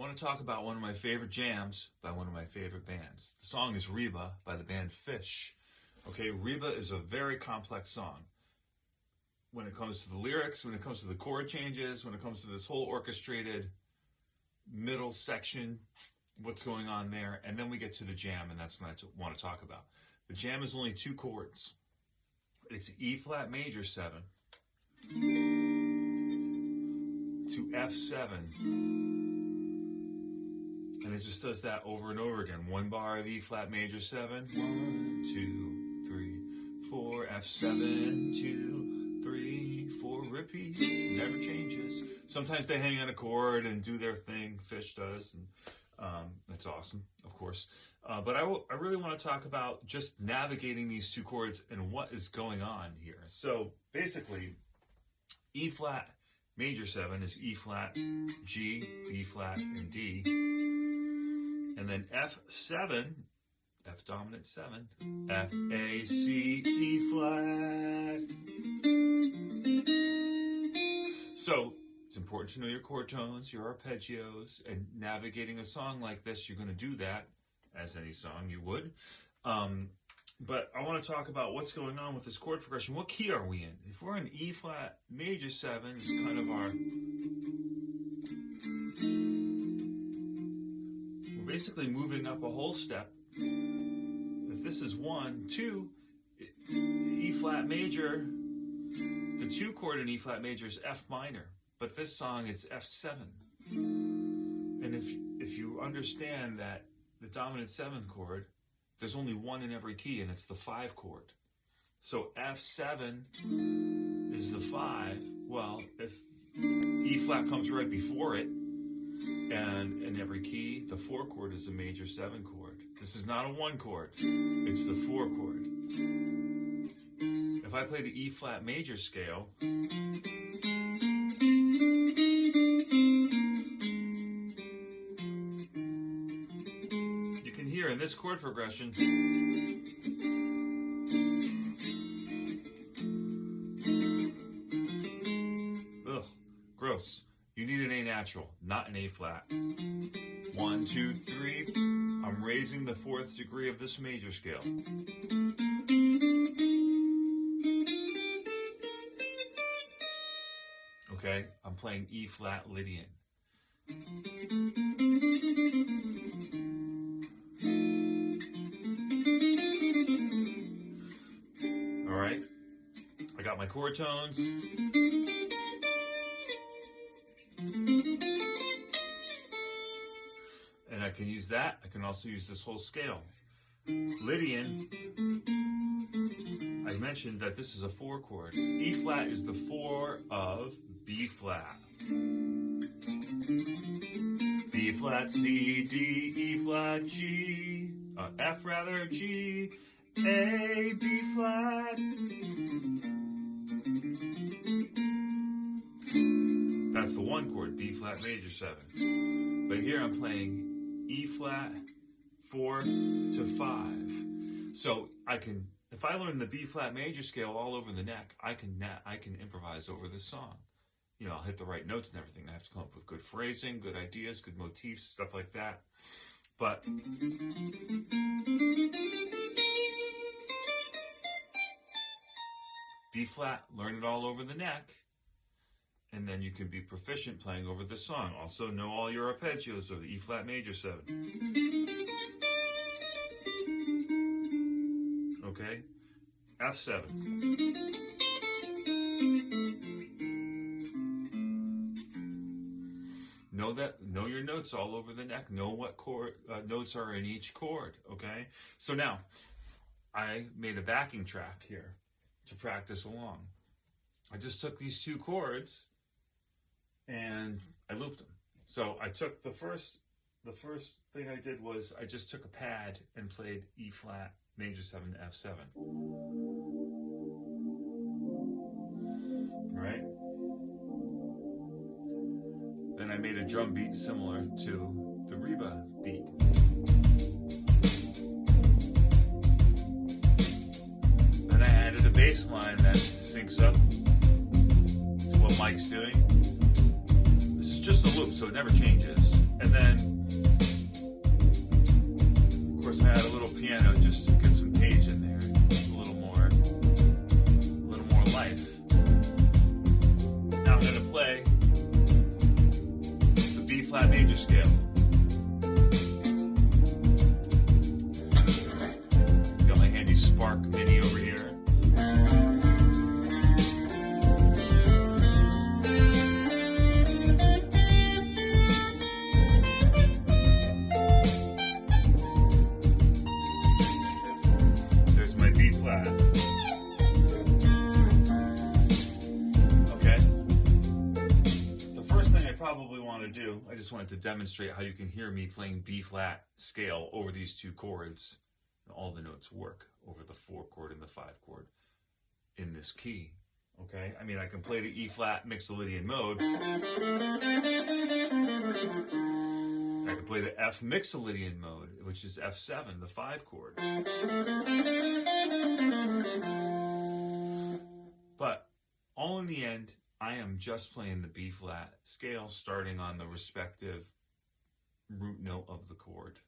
want to talk about one of my favorite jams by one of my favorite bands. The song is Reba by the band Phish. Okay, Reba is a very complex song. When it comes to the lyrics, when it comes to the chord changes, when it comes to this whole orchestrated middle section, what's going on there, and then we get to the jam, and that's what I want to talk about. The jam is only 2 chords. It's E flat major 7 to F7. And it just does that over and over again. 1 bar of E flat major 7. 1, 2, 3, 4, F7, 2, 3, 4, repeat. Never changes. Sometimes they hang on a chord and do their thing. Phish does. And that's awesome, of course. But I really want to talk about just navigating these 2 chords and what is going on here. So basically, E flat major 7 is E flat, G, B flat, and D. And then F7, F dominant 7, F, A, C, E flat. So it's important to know your chord tones, your arpeggios, and navigating a song like this, you're going to do that, as any song you would. But I want to talk about what's going on with this chord progression. What key are we in? If we're in E flat major 7, it's kind of our... We're basically moving up a whole step. If this is 1, 2, E flat major, the 2 chord in E flat major is F minor. But this song is F7. And if you understand that the dominant 7th chord, there's only 1 in every key, and it's the 5 chord. So F7 is the 5. Well, if E flat comes right before it, and in every key, the 4 chord is a major 7 chord. This is not a 1 chord. It's the 4 chord. If I play the E flat major scale, you can hear in this chord progression, ugh, gross. You need an A natural, not an A flat. 1, 2, 3. I'm raising the 4th degree of this major scale. Okay, I'm playing E flat Lydian. All right, I got my chord tones. And I can use that. I can also use this whole scale. Lydian, I mentioned that this is a 4 chord. E flat is the 4 of B flat. B flat, C, D, E flat, G, F rather, G, A, B flat. That's the 1 chord, B flat major 7. But here I'm playing E flat 4 to 5. So I can, if I learn the B flat major scale all over the neck, I can improvise over this song. You know, I'll hit the right notes and everything. I have to come up with good phrasing, good ideas, good motifs, stuff like that. But B flat, learn it all over the neck, and then you can be proficient playing over this song. Also know all your arpeggios of the E flat major 7. Okay? F7. Know your notes all over the neck. Know what chord notes are in each chord. Okay? So now, I made a backing track here to practice along. I just took these 2 chords and I looped them. So I took the first thing I did was I just took a pad and played E flat major 7 to F7. Right? Then I made a drum beat similar to the Reba beat. Then I added a bass line that syncs up to what Mike's doing. This is just a loop, so it never changes. And then, of course, I had a little piano just to get some page in there, a little more life. Now I'm going to play the B flat major scale. Got my handy Spark Mini over here. There's my B flat. Okay. The first thing I probably want to do, I just wanted to demonstrate how you can hear me playing B flat scale over these two chords. All the notes work over the 4 chord and the 5 chord in this key. Okay, I mean, I can play the E flat Mixolydian mode. I can play the F Mixolydian mode, which is F7, the 5 chord. But all in the end, I am just playing the B flat scale, starting on the respective root note of the chord.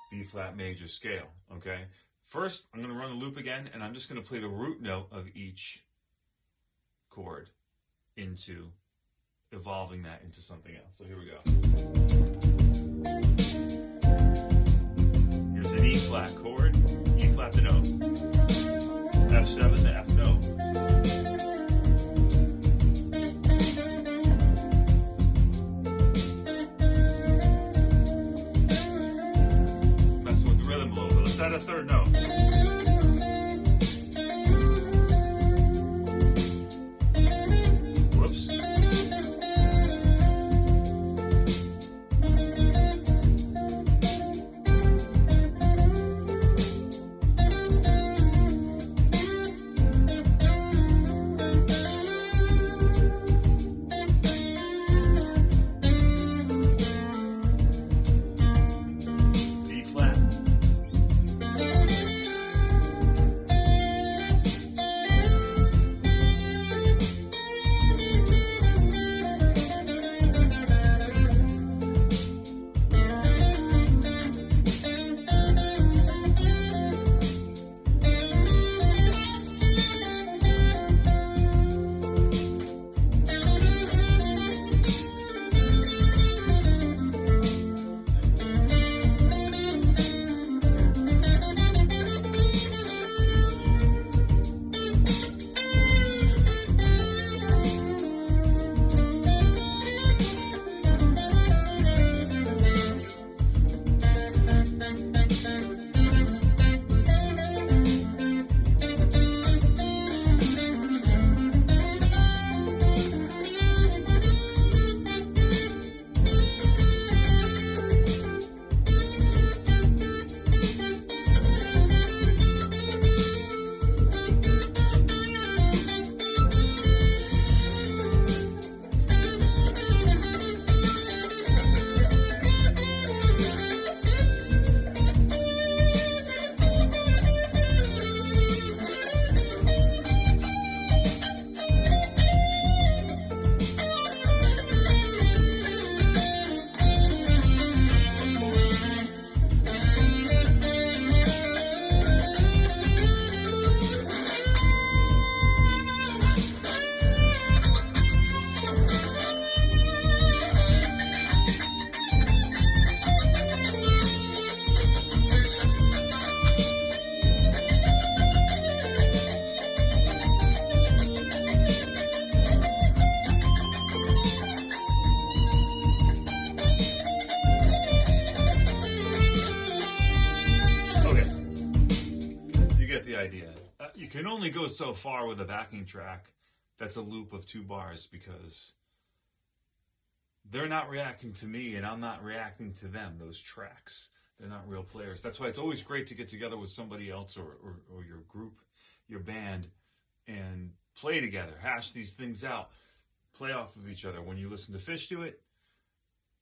B flat major scale, okay? First, I'm going to run the loop again, and I'm just going to play the root note of each chord into evolving that into something else. So here we go. Here's an E flat chord, E flat the note, F7 the F note. At a third note. Whoops. You can only go so far with a backing track that's a loop of 2 bars because they're not reacting to me and I'm not reacting to them, those tracks. They're not real players. That's why it's always great to get together with somebody else or your group, your band, and play together, hash these things out, play off of each other. When you listen to Phish do it,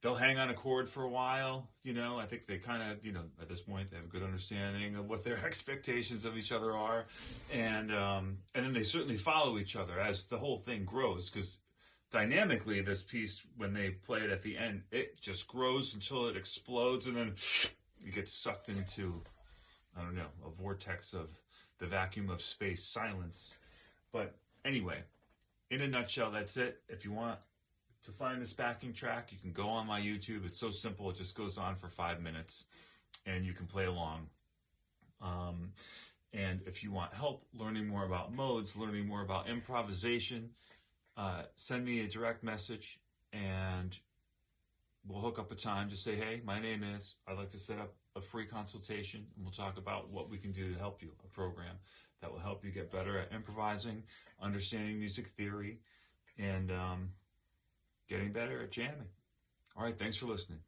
they'll hang on a chord for a while. I think they kind of, at this point, they have a good understanding of what their expectations of each other are. And then they certainly follow each other as the whole thing grows, because dynamically, this piece, when they play it at the end, it just grows until it explodes, and then you get sucked into, I don't know, a vortex of the vacuum of space, silence. But anyway, in a nutshell, that's it. If you want to find this backing track, you can go on my YouTube. It's so simple. It just goes on for 5 minutes, and you can play along. And if you want help learning more about modes, learning more about improvisation, send me a direct message, and we'll hook up a time. Just say, hey, my name is, I'd like to set up a free consultation, and we'll talk about what we can do to help you, a program that will help you get better at improvising, understanding music theory, and getting better at jamming. All right, thanks for listening.